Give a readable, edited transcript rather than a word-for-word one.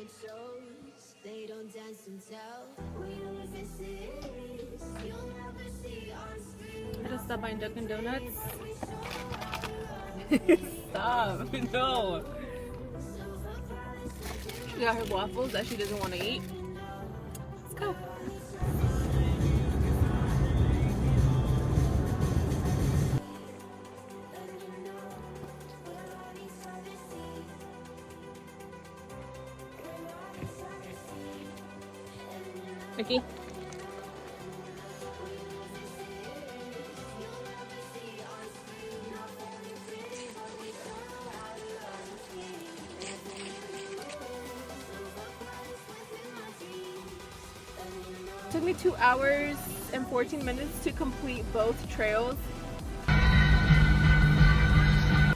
I just stopped buying Dunkin' Donuts. Stop. No. She got her waffles that she doesn't want to eat. Let's go. Mickey. Took me 2 hours and 14 minutes to complete both trails.